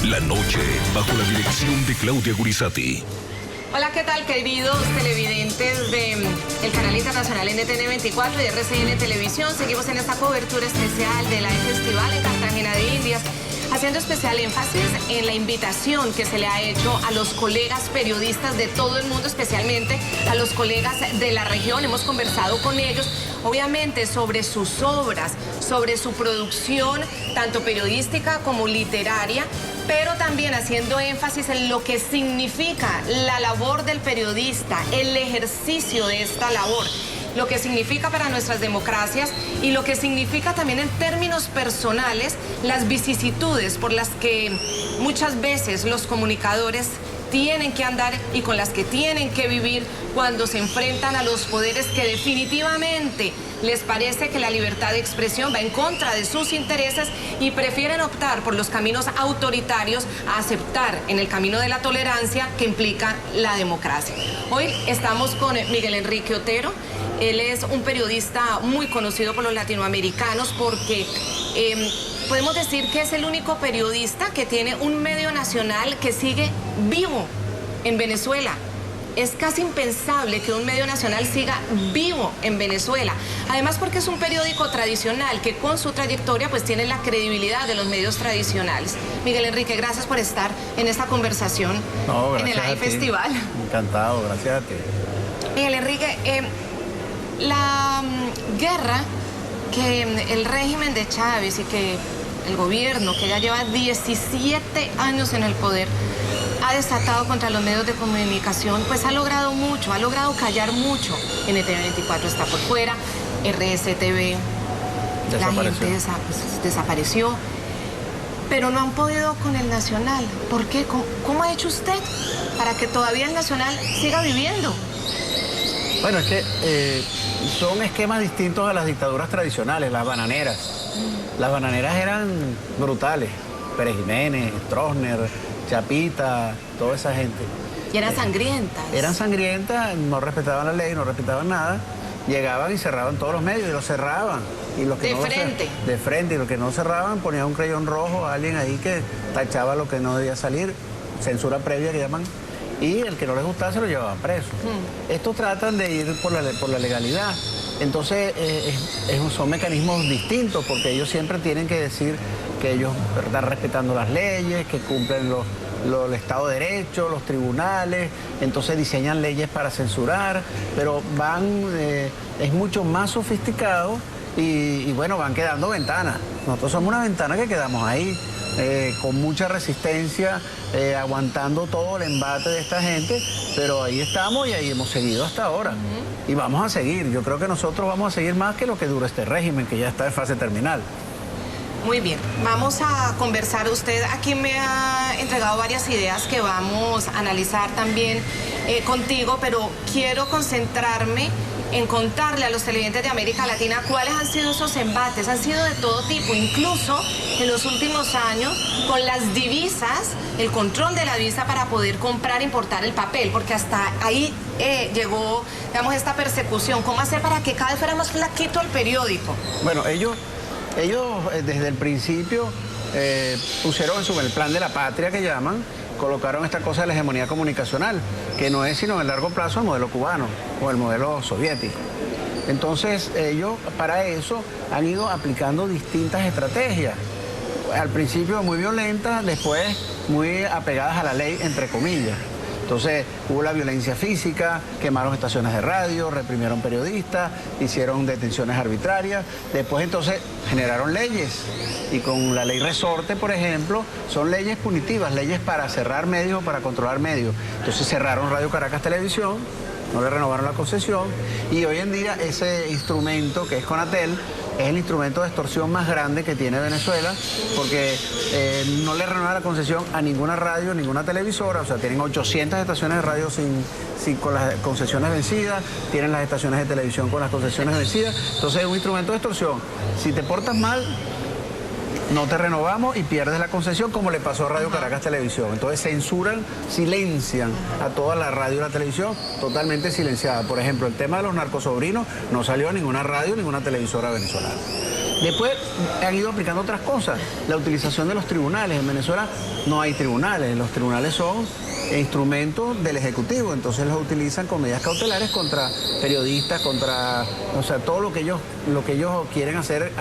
La noche, bajo la dirección de Claudia Gurizati. Hola, ¿qué tal, queridos televidentes del canal internacional NTN 24 y RCN Televisión? Seguimos en esta cobertura especial de la Festival en Cartagena de Indias, haciendo especial énfasis en la invitación que se le ha hecho a los colegas periodistas de todo el mundo, especialmente a los colegas de la región. Hemos conversado con ellos, obviamente, sobre sus obras, sobre su producción, tanto periodística como literaria, pero también haciendo énfasis en lo que significa la labor del periodista, el ejercicio de esta labor, lo que significa para nuestras democracias y lo que significa también en términos personales las vicisitudes por las que muchas veces los comunicadores tienen que andar y con las que tienen que vivir cuando se enfrentan a los poderes que definitivamente les parece que la libertad de expresión va en contra de sus intereses y prefieren optar por los caminos autoritarios a aceptar en el camino de la tolerancia que implica la democracia. Hoy estamos con Miguel Enrique Otero. Él es un periodista muy conocido por los latinoamericanos porque podemos decir que es el único periodista que tiene un medio nacional que sigue vivo en Venezuela. Es casi impensable que un medio nacional siga vivo en Venezuela. Además, porque es un periódico tradicional que con su trayectoria pues tiene la credibilidad de los medios tradicionales. Miguel Enrique, gracias por estar en esta conversación en el AI Festival. Encantado, gracias a ti. Miguel Enrique, la guerra que el régimen de Chávez y que el gobierno, que ya lleva 17 años en el poder, ha desatado contra los medios de comunicación, pues ha logrado mucho, ha logrado callar mucho. NTN 24 está por fuera, RCTV, la gente desapareció, pero no han podido con el Nacional. ¿Por qué? ¿Cómo ha hecho usted para que todavía el Nacional siga viviendo? Bueno, es que son esquemas distintos a las dictaduras tradicionales, las bananeras. Las bananeras eran brutales. Pérez Jiménez, Stroessner, Chapita, toda esa gente. Y eran sangrientas. Eran sangrientas, no respetaban la ley, no respetaban nada. Llegaban y cerraban todos los medios y los cerraban. Y los que de frente. De frente. Y los que no cerraban ponían un crayón rojo a alguien ahí que tachaba lo que no debía salir. Censura previa que llaman. Y el que no les gustaba se lo llevaban preso. Estos tratan de ir por la legalidad. Entonces son mecanismos distintos porque ellos siempre tienen que decir que ellos están respetando las leyes, que cumplen el Estado de Derecho, los tribunales, entonces diseñan leyes para censurar, pero es mucho más sofisticado y bueno, van quedando ventanas. Nosotros somos una ventana que quedamos ahí, con mucha resistencia, aguantando todo el embate de esta gente, pero ahí estamos y ahí hemos seguido hasta ahora. Y vamos a seguir. Yo creo que nosotros vamos a seguir más que lo que dura este régimen, que ya está en fase terminal. Muy bien, vamos a conversar. Usted aquí me ha entregado varias ideas que vamos a analizar también contigo, pero quiero concentrarme en contarle a los televidentes de América Latina cuáles han sido esos embates. Han sido de todo tipo, incluso en los últimos años con las divisas, el control de la divisa para poder comprar e importar el papel, porque hasta ahí llegó, digamos, esta persecución. ¿Cómo hacer para que cada vez fuera más flaquito el periódico? Bueno, ellos desde el principio pusieron el plan de la patria que llaman, colocaron esta cosa de la hegemonía comunicacional, que no es sino en el largo plazo el modelo cubano o el modelo soviético. Entonces ellos para eso han ido aplicando distintas estrategias. Al principio muy violentas, después muy apegadas a la ley, entre comillas. Entonces hubo la violencia física, quemaron estaciones de radio, reprimieron periodistas, hicieron detenciones arbitrarias. Después entonces generaron leyes y con la ley Resorte, por ejemplo, son leyes punitivas, leyes para cerrar medios o para controlar medios. Entonces cerraron Radio Caracas Televisión, no le renovaron la concesión y hoy en día ese instrumento que es Conatel es el instrumento de extorsión más grande que tiene Venezuela porque no le renueva la concesión a ninguna radio, ninguna televisora, o sea, tienen 800 estaciones de radio con las concesiones vencidas, tienen las estaciones de televisión con las concesiones vencidas, entonces es un instrumento de extorsión. Si te portas mal, no te renovamos y pierdes la concesión, como le pasó a Radio Caracas Televisión. Entonces censuran, silencian a toda la radio y la televisión, totalmente silenciada. Por ejemplo, el tema de los narcosobrinos no salió a ninguna radio, ninguna televisora venezolana. Después han ido aplicando otras cosas. La utilización de los tribunales. En Venezuela no hay tribunales. Los tribunales son instrumentos del Ejecutivo. Entonces los utilizan con medidas cautelares contra periodistas, contra, o sea, todo lo que ellos quieren hacer,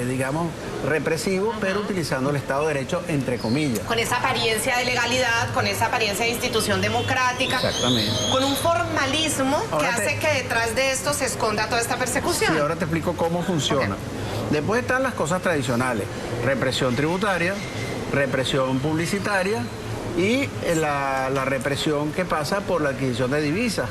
digamos, represivo, pero utilizando el Estado de Derecho, entre comillas. Con esa apariencia de legalidad, con esa apariencia de institución democrática. Exactamente. Con un formalismo ahora que hace que detrás de esto se esconda toda esta persecución. Sí, ahora te explico cómo funciona. Okay. Después están las cosas tradicionales. Represión tributaria, represión publicitaria y la represión que pasa por la adquisición de divisas.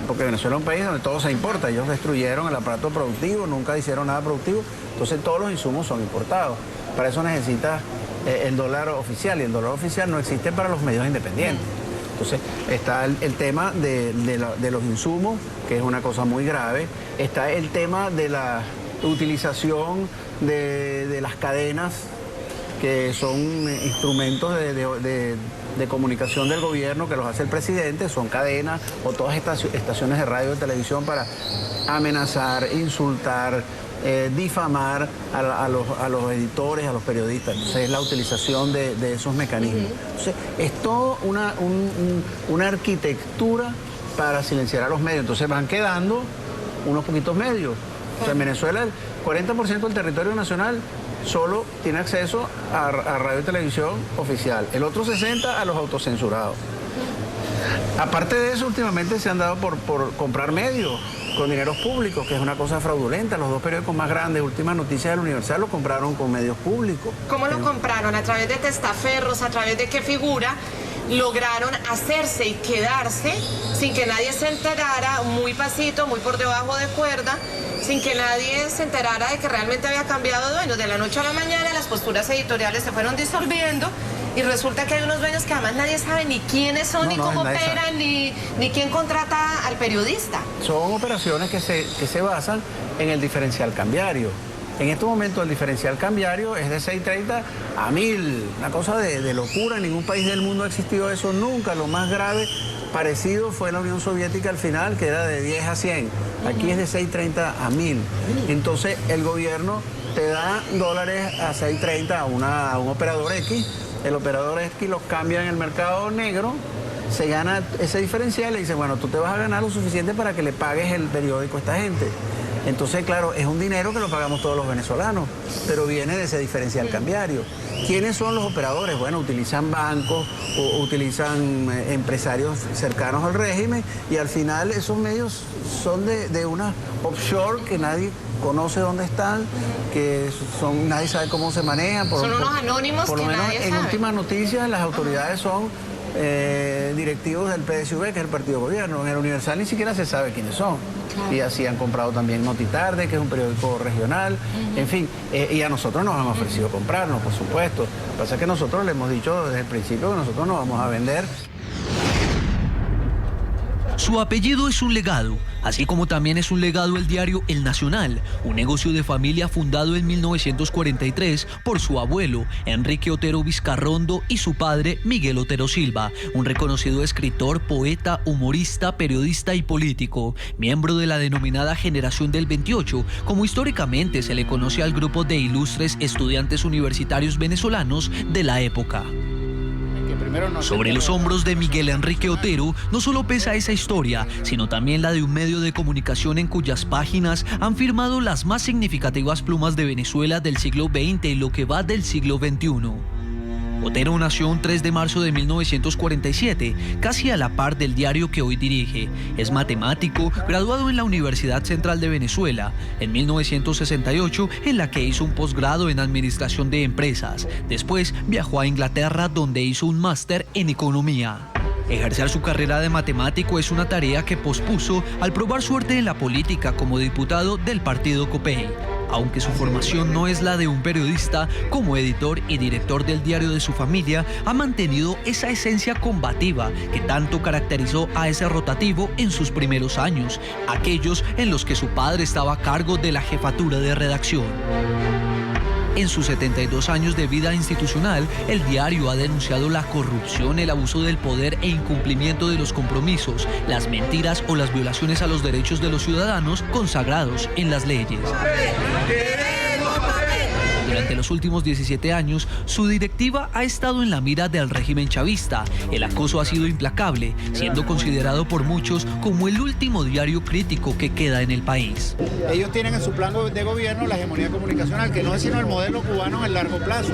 Porque Venezuela es un país donde todo se importa. Ellos destruyeron el aparato productivo, nunca hicieron nada productivo, entonces todos los insumos son importados. Para eso necesitas el dólar oficial, y el dólar oficial no existe para los medios independientes. Entonces está el tema de los insumos, que es una cosa muy grave. Está el tema de la utilización de las cadenas, que son instrumentos de comunicación del gobierno que los hace el presidente, son cadenas o todas estas estaciones de radio y televisión para amenazar, insultar, difamar a los editores, a los periodistas. Entonces es la utilización de esos mecanismos. Entonces es toda una arquitectura para silenciar a los medios. Entonces van quedando unos poquitos medios. O sea, en Venezuela el 40% del territorio nacional solo tiene acceso a radio y televisión oficial. El otro 60% a los autocensurados. Aparte de eso, últimamente se han dado por comprar medios con dineros públicos, que es una cosa fraudulenta. Los dos periódicos más grandes, Últimas Noticias del Universal, lo compraron con medios públicos. ¿Cómo lo compraron? ¿A través de testaferros? ¿A través de qué figura lograron hacerse y quedarse sin que nadie se enterara, muy pasito, muy por debajo de cuerda, sin que nadie se enterara de que realmente había cambiado de dueños? De la noche a la mañana las posturas editoriales se fueron disolviendo y resulta que hay unos dueños que además nadie sabe ni quiénes son, ni cómo operan, ni quién contrata al periodista. Son operaciones que se basan en el diferencial cambiario. En este momento el diferencial cambiario es de 6.30 a 1.000, una cosa de locura. En ningún país del mundo ha existido eso nunca. Lo más grave parecido fue la Unión Soviética al final, que era de 10 a 100. Aquí es de 6.30 a 1.000. Entonces el gobierno te da dólares a 6.30 a un operador X. El operador X los cambia en el mercado negro, se gana ese diferencial y dice, bueno, tú te vas a ganar lo suficiente para que le pagues el periódico a esta gente. Entonces, claro, es un dinero que lo pagamos todos los venezolanos, pero viene de ese diferencial cambiario. ¿Quiénes son los operadores? Bueno, utilizan bancos o utilizan empresarios cercanos al régimen y al final esos medios son de una offshore que nadie conoce dónde están, que nadie sabe cómo se manejan. Son unos anónimos por lo que menos nadie en sabe. Últimas Noticias las autoridades son directivos del PSV, que es el partido de gobierno. En el Universal ni siquiera se sabe quiénes son. Claro. Y así han comprado también Notitarde, que es un periódico regional. En fin, y a nosotros nos han ofrecido comprarnos, por supuesto. Lo que pasa es que nosotros le hemos dicho desde el principio que nosotros no vamos a vender. Su apellido es un legado, así como también es un legado el diario El Nacional, un negocio de familia fundado en 1943 por su abuelo, Enrique Otero Vizcarrondo, y su padre, Miguel Otero Silva, un reconocido escritor, poeta, humorista, periodista y político, miembro de la denominada Generación del 28, como históricamente se le conoce al grupo de ilustres estudiantes universitarios venezolanos de la época. Sobre los hombros de Miguel Enrique Otero no solo pesa esa historia, sino también la de un medio de comunicación en cuyas páginas han firmado las más significativas plumas de Venezuela del siglo XX y lo que va del siglo XXI. Otero nació un 3 de marzo de 1947, casi a la par del diario que hoy dirige. Es matemático, graduado en la Universidad Central de Venezuela, en 1968, en la que hizo un posgrado en Administración de Empresas. Después viajó a Inglaterra, donde hizo un máster en Economía. Ejercer su carrera de matemático es una tarea que pospuso al probar suerte en la política como diputado del partido Copey. Aunque su formación no es la de un periodista, como editor y director del diario de su familia, ha mantenido esa esencia combativa que tanto caracterizó a ese rotativo en sus primeros años, aquellos en los que su padre estaba a cargo de la jefatura de redacción. En sus 72 años de vida institucional, el diario ha denunciado la corrupción, el abuso del poder e incumplimiento de los compromisos, las mentiras o las violaciones a los derechos de los ciudadanos consagrados en las leyes. ¡Queremos Durante los últimos 17 años, su directiva ha estado en la mira del régimen chavista. El acoso ha sido implacable, siendo considerado por muchos como el último diario crítico que queda en el país. Ellos tienen en su plan de gobierno la hegemonía comunicacional, que no es sino el modelo cubano en el largo plazo,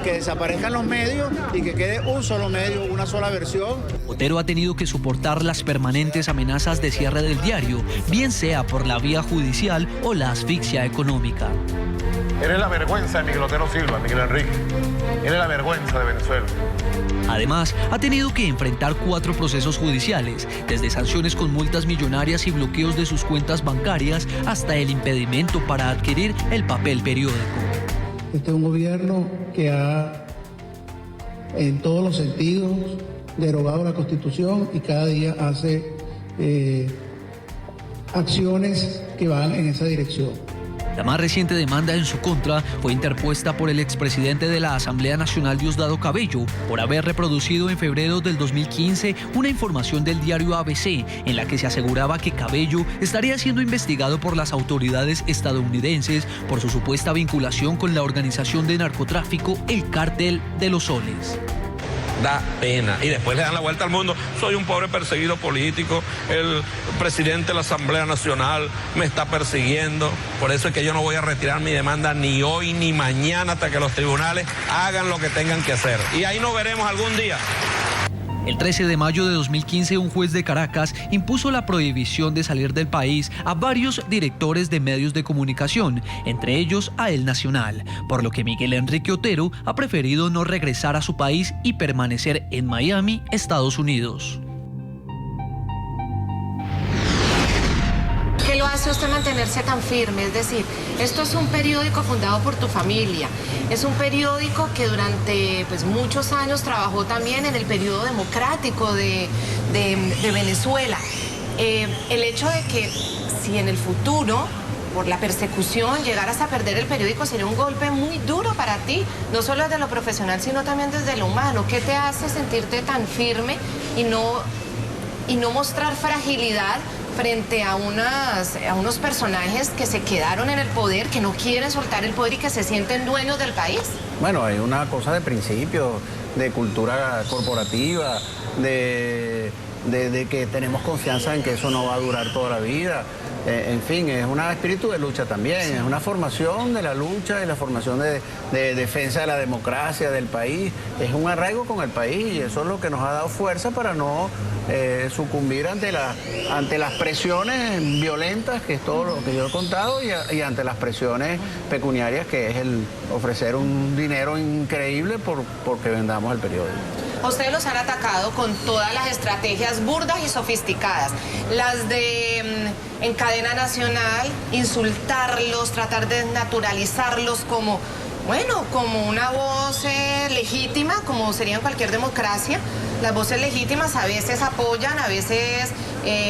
que desaparezcan los medios y que quede un solo medio, una sola versión. Otero ha tenido que soportar las permanentes amenazas de cierre del diario, bien sea por la vía judicial o la asfixia económica. Eres la vergüenza de Miguel Otero Silva, Miguel Enrique. Eres la vergüenza de Venezuela. Además, ha tenido que enfrentar 4 procesos judiciales, desde sanciones con multas millonarias y bloqueos de sus cuentas bancarias hasta el impedimento para adquirir el papel periódico. Este es un gobierno que ha, en todos los sentidos, derogado la Constitución y cada día hace acciones que van en esa dirección. La más reciente demanda en su contra fue interpuesta por el expresidente de la Asamblea Nacional, Diosdado Cabello, por haber reproducido en febrero del 2015 una información del diario ABC en la que se aseguraba que Cabello estaría siendo investigado por las autoridades estadounidenses por su supuesta vinculación con la organización de narcotráfico El Cártel de los Soles. Da pena. Y después le dan la vuelta al mundo. Soy un pobre perseguido político, el presidente de la Asamblea Nacional me está persiguiendo. Por eso es que yo no voy a retirar mi demanda ni hoy ni mañana hasta que los tribunales hagan lo que tengan que hacer. Y ahí nos veremos algún día. El 13 de mayo de 2015, un juez de Caracas impuso la prohibición de salir del país a varios directores de medios de comunicación, entre ellos a El Nacional, por lo que Miguel Enrique Otero ha preferido no regresar a su país y permanecer en Miami, Estados Unidos. ¿Qué lo hace usted mantenerse tan firme? Es decir, esto es un periódico fundado por tu familia. Es un periódico que durante muchos años trabajó también en el periodo democrático de Venezuela. El hecho de que si en el futuro, por la persecución, llegaras a perder el periódico sería un golpe muy duro para ti, no solo desde lo profesional, sino también desde lo humano. ¿Qué te hace sentirte tan firme y no mostrar fragilidad frente a unos personajes que se quedaron en el poder, que no quieren soltar el poder y que se sienten dueños del país? Bueno, hay una cosa de principio, de cultura corporativa, de que tenemos confianza en que eso no va a durar toda la vida. En fin, es un espíritu de lucha también, es una formación de la lucha y la formación de defensa de la democracia del país. Es un arraigo con el país y eso es lo que nos ha dado fuerza para no sucumbir ante las presiones violentas, que es todo lo que yo he contado, y ante las presiones pecuniarias, que es el ofrecer un dinero increíble porque vendamos el periódico. A ustedes los han atacado con todas las estrategias burdas y sofisticadas. Las de en cadena nacional, insultarlos, tratar de naturalizarlos como una voz legítima, como sería en cualquier democracia. Las voces legítimas a veces apoyan, a veces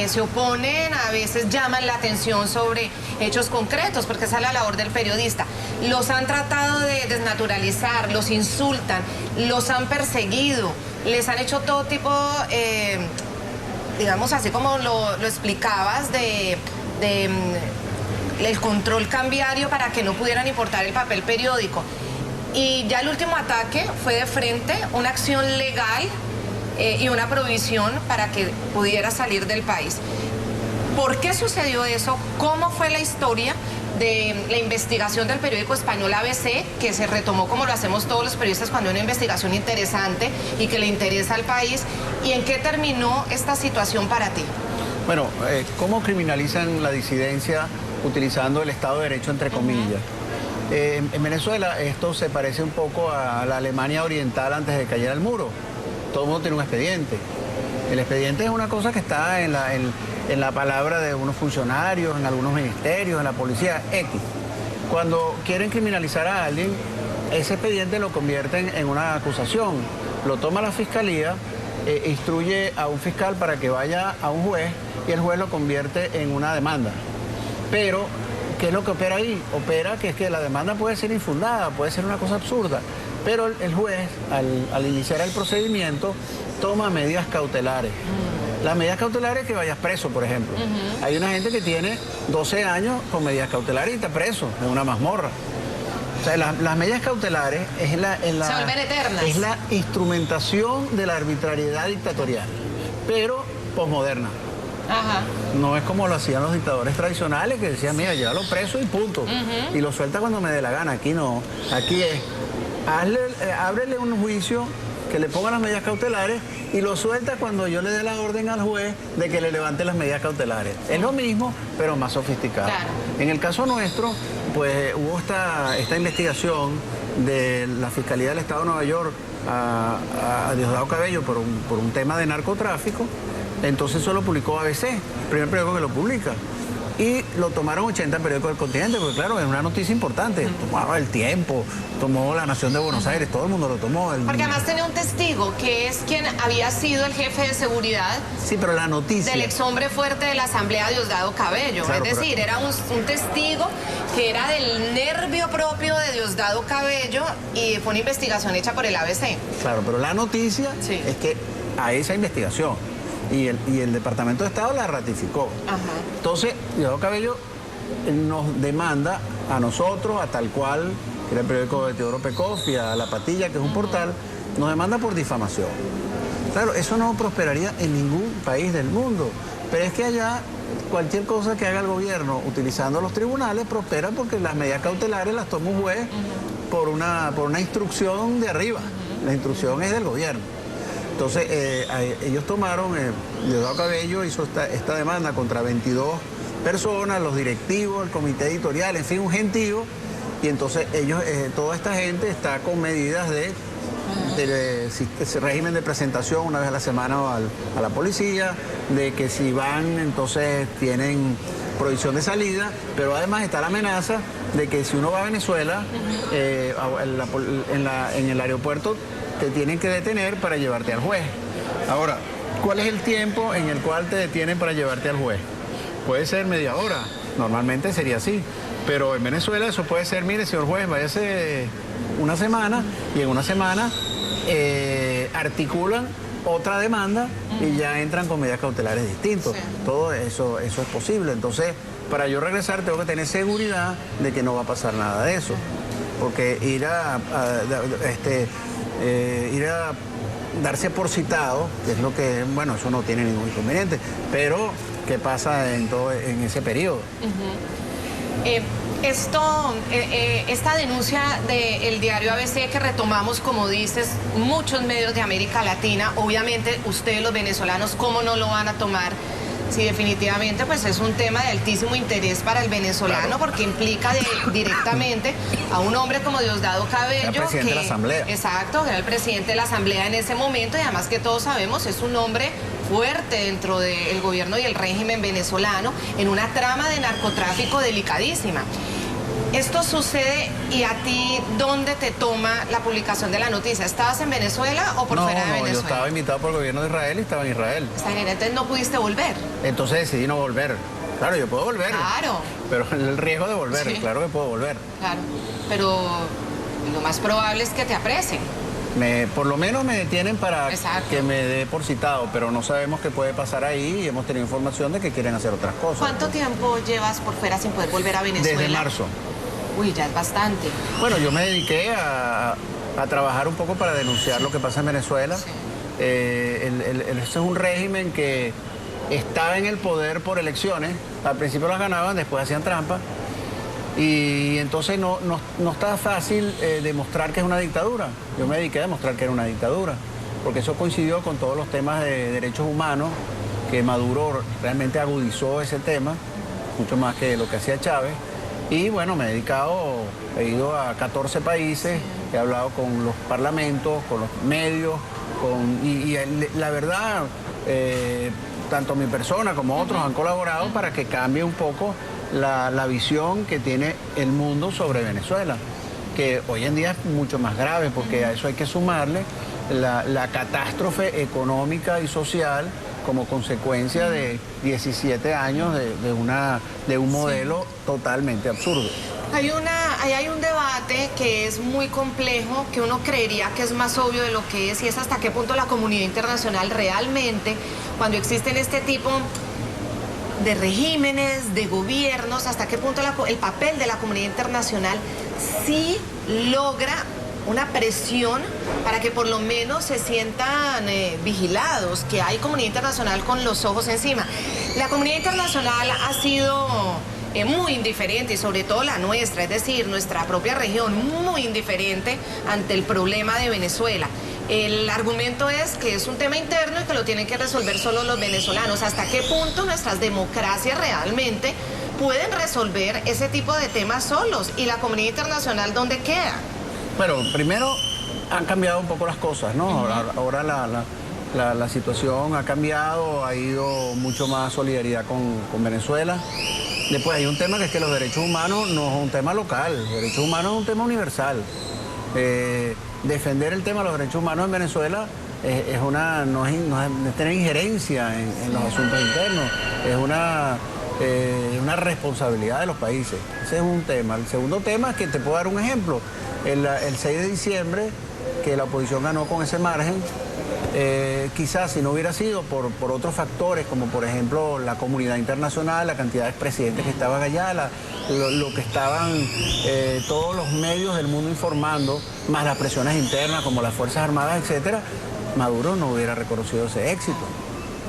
se oponen, a veces llaman la atención sobre hechos concretos, porque esa es la labor del periodista. Los han tratado de desnaturalizar, los insultan, los han perseguido, les han hecho todo tipo, digamos así como lo explicabas, el control cambiario para que no pudieran importar el papel periódico. Y ya el último ataque fue de frente, una acción legal y una prohibición para que pudiera salir del país. ¿Por qué sucedió eso? ¿Cómo fue la historia de la investigación del periódico español ABC, que se retomó como lo hacemos todos los periodistas cuando hay una investigación interesante y que le interesa al país? ¿Y en qué terminó esta situación para ti? Bueno, ¿cómo criminalizan la disidencia utilizando el Estado de Derecho entre comillas? En Venezuela esto se parece un poco a la Alemania oriental antes de que cayera el muro. Todo el mundo tiene un expediente. El expediente es una cosa que está en la palabra de unos funcionarios, en algunos ministerios, en la policía, X. Cuando quieren criminalizar a alguien, ese expediente lo convierten en una acusación. Lo toma la fiscalía, instruye a un fiscal para que vaya a un juez y el juez lo convierte en una demanda. Pero, ¿qué es lo que opera ahí? Opera que es que la demanda puede ser infundada, puede ser una cosa absurda, pero el juez, al iniciar el procedimiento, toma medidas cautelares. Las medidas cautelares es que vayas preso, por ejemplo. Hay una gente que tiene 12 años con medidas cautelares y está preso en una mazmorra. O sea, las medidas cautelares se vuelven eternas. Es la instrumentación de la arbitrariedad dictatorial, pero posmoderna. Ajá. No es como lo hacían los dictadores tradicionales que decían, mira, llévalo preso y punto. Y lo suelta cuando me dé la gana. Aquí no. Aquí es, ábrele un juicio que le ponga las medidas cautelares y lo suelta cuando yo le dé la orden al juez de que le levante las medidas cautelares. Es lo mismo, pero más sofisticado. Claro. En el caso nuestro, pues hubo esta investigación de la Fiscalía del Estado de Nueva York a Diosdado Cabello por un tema de narcotráfico. Entonces eso lo publicó ABC, el primer periódico que lo publica. Y lo tomaron 80 periódicos del continente, porque claro, es una noticia importante. Tomaron El Tiempo, tomó La Nación de Buenos Aires, todo el mundo lo tomó. Porque además tenía un testigo, que es quien había sido el jefe de seguridad. Sí, pero la noticia... Del ex hombre fuerte de la Asamblea, Diosdado Cabello. Claro, es decir, era un testigo que era del nervio propio de Diosdado Cabello y fue una investigación hecha por el ABC. Claro, pero la noticia es que a esa investigación y el Departamento de Estado la ratificó. Ajá. Entonces, Diosdado Cabello nos demanda a nosotros, a Tal Cual, que era el periódico de Teodoro Pekov, y a La Patilla, que es un portal, nos demanda por difamación. Claro, eso no prosperaría en ningún país del mundo, pero es que allá cualquier cosa que haga el gobierno utilizando los tribunales prospera porque las medidas cautelares las toma un juez por una instrucción de arriba. La instrucción es del gobierno. Entonces, ellos tomaron, Diosdado Cabello hizo esta demanda contra 22 personas, los directivos, el comité editorial, en fin, un gentío, y entonces ellos, toda esta gente está con medidas de régimen de presentación una vez a la semana a la policía, de que si van, entonces tienen prohibición de salida, pero además está la amenaza de que si uno va a Venezuela, en el aeropuerto te tienen que detener para llevarte al juez. Ahora, ¿cuál es el tiempo en el cual te detienen para llevarte al juez? Puede ser media hora, normalmente sería así, pero en Venezuela eso puede ser, mire, señor juez, váyase una semana, y en una semana articulan otra demanda y ya entran con medidas cautelares distintas. Sí. Todo eso es posible. Entonces, para yo regresar tengo que tener seguridad de que no va a pasar nada de eso, porque ir a darse por citado, que es lo que, bueno, eso no tiene ningún inconveniente, pero ¿qué pasa en ese periodo? Esta denuncia del diario ABC que retomamos, como dices, muchos medios de América Latina, obviamente ustedes los venezolanos, ¿cómo no lo van a tomar? Sí, definitivamente, pues es un tema de altísimo interés para el venezolano, claro, porque implica directamente a un hombre como Diosdado Cabello, el presidente de la Asamblea. Exacto, que era el presidente de la Asamblea en ese momento, y además que todos sabemos es un hombre fuerte dentro del gobierno y el régimen venezolano en una trama de narcotráfico delicadísima. Esto sucede, y a ti, ¿dónde te toma la publicación de la noticia? ¿Estabas en Venezuela o por fuera de Venezuela? No, yo estaba invitado por el gobierno de Israel y estaba en Israel. Entonces no pudiste volver. Entonces decidí no volver. Claro, yo puedo volver. Claro. Pero el riesgo de volver, sí, claro que puedo volver. Claro, pero lo más probable es que te aprecien. Por lo menos me detienen para Exacto. que me dé por citado, pero no sabemos qué puede pasar ahí y hemos tenido información de que quieren hacer otras cosas. ¿Cuánto tiempo llevas por fuera sin poder volver a Venezuela? Desde marzo. Uy, ya es bastante. Bueno, yo me dediqué a trabajar un poco para denunciar lo que pasa en Venezuela. Sí. Este es un régimen que estaba en el poder por elecciones. Al principio las ganaban, después hacían trampa. Y entonces no está fácil demostrar que es una dictadura. Yo me dediqué a demostrar que era una dictadura, porque eso coincidió con todos los temas de derechos humanos, que Maduro realmente agudizó ese tema, mucho más que lo que hacía Chávez. Y bueno, me he ido a 14 países, he hablado con los parlamentos, con los medios, y la verdad, tanto mi persona como otros han colaborado para que cambie un poco la visión que tiene el mundo sobre Venezuela, que hoy en día es mucho más grave, porque a eso hay que sumarle la catástrofe económica y social como consecuencia de 17 años de un modelo totalmente absurdo. Hay un debate que es muy complejo, que uno creería que es más obvio de lo que es, y es hasta qué punto la comunidad internacional realmente, cuando existen este tipo de regímenes, de gobiernos, hasta qué punto el papel de la comunidad internacional sí logra una presión para que por lo menos se sientan vigilados, que hay comunidad internacional con los ojos encima. La comunidad internacional ha sido muy indiferente, y sobre todo la nuestra, es decir, nuestra propia región, muy indiferente ante el problema de Venezuela. El argumento es que es un tema interno y que lo tienen que resolver solo los venezolanos. ¿Hasta qué punto nuestras democracias realmente pueden resolver ese tipo de temas solos? ¿Y la comunidad internacional dónde queda? Bueno, primero han cambiado un poco las cosas, ¿no? Ahora la situación ha cambiado, ha ido mucho más solidaridad con Venezuela. Después hay un tema que es que los derechos humanos no es un tema local, los derechos humanos es un tema universal. Defender el tema de los derechos humanos en Venezuela no es tener injerencia en los asuntos internos, es una responsabilidad de los países. Ese es un tema. El segundo tema es que te puedo dar un ejemplo. El 6 de diciembre, que la oposición ganó con ese margen, quizás si no hubiera sido por otros factores, como por ejemplo la comunidad internacional, la cantidad de expresidentes que estaban allá, lo que estaban todos los medios del mundo informando, más las presiones internas como las Fuerzas Armadas, etcétera, Maduro no hubiera reconocido ese éxito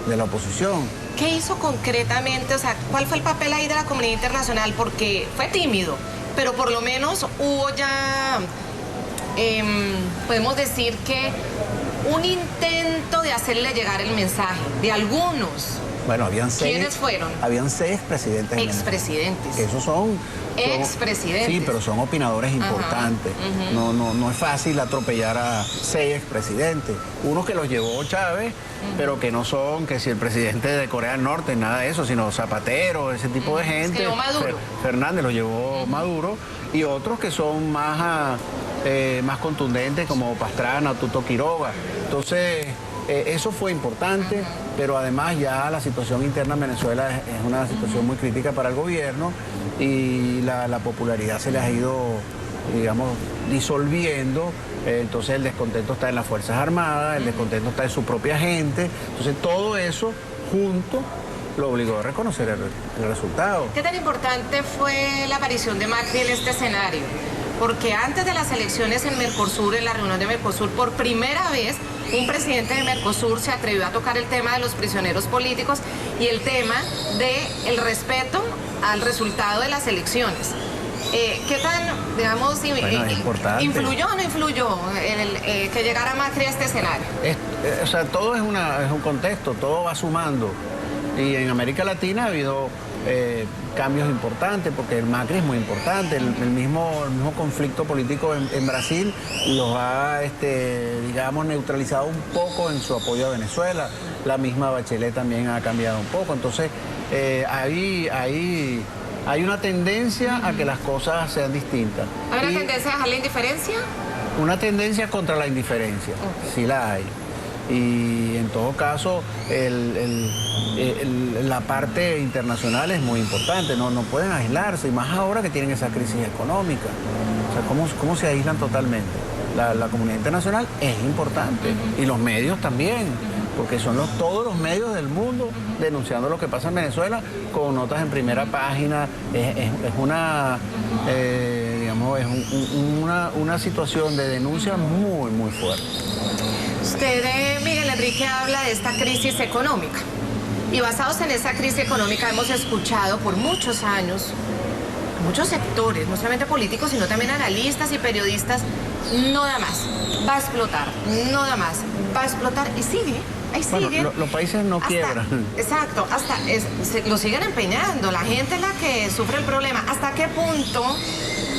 de la oposición. ¿Qué hizo concretamente? O sea, ¿cuál fue el papel ahí de la comunidad internacional? Porque fue tímido, pero por lo menos hubo ya, podemos decir que un intento de hacerle llegar el mensaje de algunos. Bueno, habían 6. ¿Quiénes fueron? Habían 6 expresidentes. Expresidentes. Esos son expresidentes. Sí, pero son opinadores importantes. No es fácil atropellar a 6 expresidentes. Uno que los llevó Chávez, pero que no son, que si el presidente de Corea del Norte, nada de eso, sino Zapatero, ese tipo de gente. Que llevó Maduro. Fernández lo llevó Maduro. Y otros que son más contundentes, como Pastrana, Tuto Quiroga. Entonces, eso fue importante, pero además ya la situación interna en Venezuela es una situación muy crítica para el gobierno y la popularidad se les ha ido, digamos, disolviendo. Entonces el descontento está en las Fuerzas Armadas, el descontento está en su propia gente. Entonces todo eso junto lo obligó a reconocer el resultado. ¿Qué tan importante fue la aparición de Macri en este escenario? Porque antes de las elecciones en Mercosur, en la reunión de Mercosur, por primera vez un presidente de Mercosur se atrevió a tocar el tema de los prisioneros políticos y el tema del respeto al resultado de las elecciones. ¿Qué tan, digamos, influyó o no influyó que llegara Macri a este escenario? O sea, todo es un contexto, todo va sumando. Y en América Latina ha habido cambios importantes, porque el Macri es muy importante, el mismo conflicto político en Brasil los ha, digamos, neutralizado un poco en su apoyo a Venezuela, la misma Bachelet también ha cambiado un poco, entonces hay una tendencia a que las cosas sean distintas. ¿Hay una tendencia a dejar la indiferencia? Una tendencia contra la indiferencia, sí la hay. Y en todo caso, la parte internacional es muy importante, no pueden aislarse, y más ahora que tienen esa crisis económica. O sea, ¿cómo se aíslan totalmente? La comunidad internacional es importante, y los medios también, porque son todos los medios del mundo denunciando lo que pasa en Venezuela, con notas en primera página. Es una situación de denuncia muy, muy fuerte. Usted, Miguel Enrique, habla de esta crisis económica. Y basados en esa crisis económica hemos escuchado por muchos años, muchos sectores, no solamente políticos, sino también analistas y periodistas, no da más, va a explotar, no da más, va a explotar, y sigue. Ahí siguen. Bueno, los países no quiebran. Exacto, lo siguen empeñando. La gente es la que sufre el problema. ¿Hasta qué punto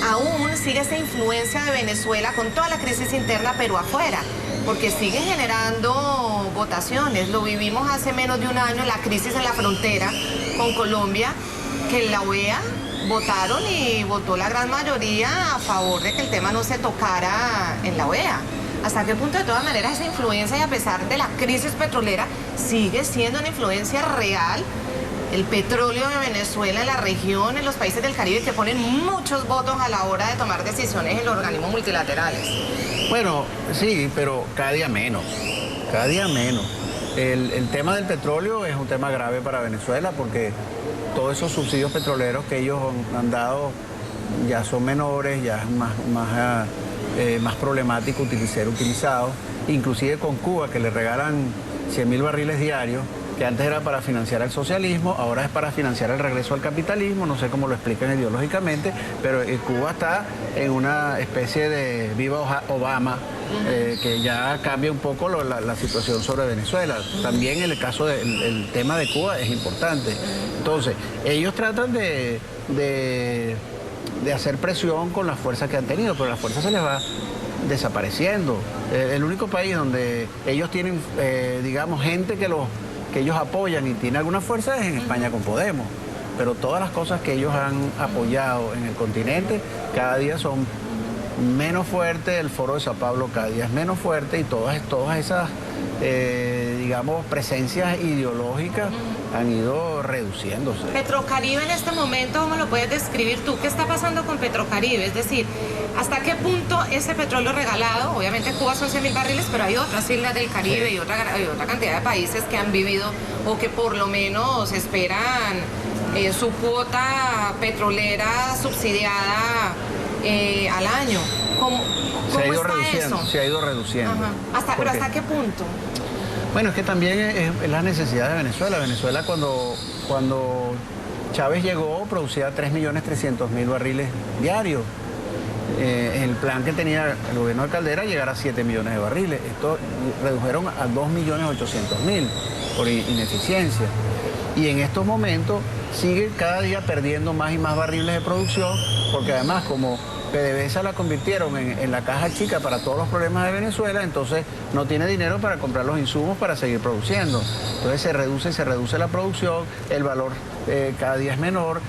aún sigue esa influencia de Venezuela con toda la crisis interna, pero afuera? Porque siguen generando votaciones. Lo vivimos hace menos de un año, la crisis en la frontera con Colombia, que en la OEA votaron y votó la gran mayoría a favor de que el tema no se tocara en la OEA. ¿Hasta qué punto de todas maneras esa influencia, y a pesar de la crisis petrolera, sigue siendo una influencia real? El petróleo de Venezuela en la región, en los países del Caribe, que ponen muchos votos a la hora de tomar decisiones en los organismos multilaterales. Bueno, sí, pero cada día menos, cada día menos. El tema del petróleo es un tema grave para Venezuela, porque todos esos subsidios petroleros que ellos han dado ya son menores, ya es más problemático ser utilizado. Inclusive con Cuba, que le regalan 100.000 barriles diarios, que antes era para financiar el socialismo, ahora es para financiar el regreso al capitalismo, no sé cómo lo explican ideológicamente, pero Cuba está en una especie de viva Obama, que ya cambia un poco la situación sobre Venezuela. También en el caso del tema de Cuba es importante. Entonces, ellos tratan de hacer presión con las fuerzas que han tenido, pero las fuerzas se les va desapareciendo. El único país donde ellos tienen, digamos, gente que ellos apoyan y tiene alguna fuerza es en España con Podemos. Pero todas las cosas que ellos han apoyado en el continente cada día son menos fuertes, el Foro de Sao Paulo cada día es menos fuerte y todas esas, digamos, presencias ideológicas han ido reduciéndose. Petrocaribe en este momento, ¿cómo lo puedes describir tú? ¿Qué está pasando con Petrocaribe? Es decir, ¿hasta qué punto ese petróleo regalado? Obviamente Cuba son 100.000 barriles, pero hay otras islas del Caribe y otra cantidad de países que han vivido o que por lo menos esperan su cuota petrolera subsidiada al año. ¿Cómo está eso? Se ha ido reduciendo. Ajá. ¿Pero hasta qué punto? Bueno, es que también es la necesidad de Venezuela. Venezuela cuando Chávez llegó producía 3.300.000 barriles diarios. El plan que tenía el gobierno de Caldera llegar a 7 millones de barriles. Esto redujeron a 2.800.000 por ineficiencia. Y en estos momentos sigue cada día perdiendo más y más barriles de producción, porque además como PDVSA la convirtieron en la caja chica para todos los problemas de Venezuela, entonces no tiene dinero para comprar los insumos para seguir produciendo. Entonces se reduce la producción, el valor cada día es menor,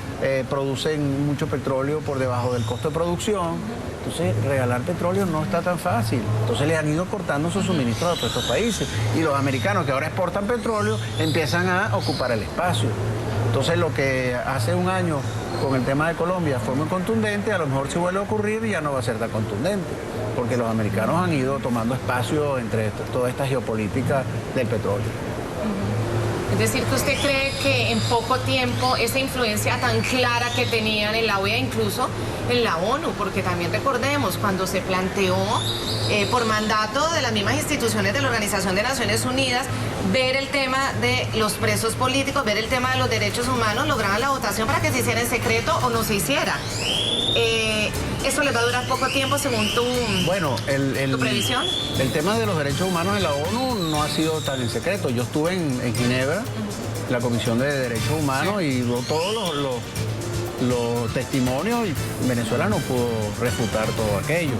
producen mucho petróleo por debajo del costo de producción. Entonces regalar petróleo no está tan fácil. Entonces les han ido cortando sus suministros a todos estos países. Y los americanos que ahora exportan petróleo empiezan a ocupar el espacio. Entonces lo que hace un año con el tema de Colombia fue muy contundente, a lo mejor si vuelve a ocurrir ya no va a ser tan contundente, porque los americanos han ido tomando espacio entre toda esta geopolítica del petróleo. Es decir, que usted cree que en poco tiempo esa influencia tan clara que tenían en la OEA, incluso en la ONU, porque también recordemos, cuando se planteó por mandato de las mismas instituciones de la Organización de Naciones Unidas, ver el tema de los presos políticos, ver el tema de los derechos humanos, lograban la votación para que se hiciera en secreto o no se hiciera. ¿Eso les va a durar poco tiempo según tu previsión? El tema de los derechos humanos en la ONU no ha sido tan en secreto. Yo estuve en Ginebra, la Comisión de Derechos Humanos, y todos los testimonios, y Venezuela no pudo refutar todo aquello.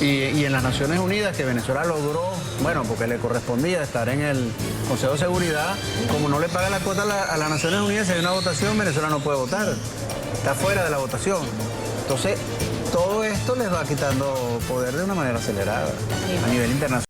Y en las Naciones Unidas, que Venezuela logró, bueno, porque le correspondía estar en el Consejo de Seguridad, como no le paga la cuota a las Naciones Unidas, si hay una votación, Venezuela no puede votar. Está fuera de la votación. Entonces, todo esto les va quitando poder de una manera acelerada a nivel internacional.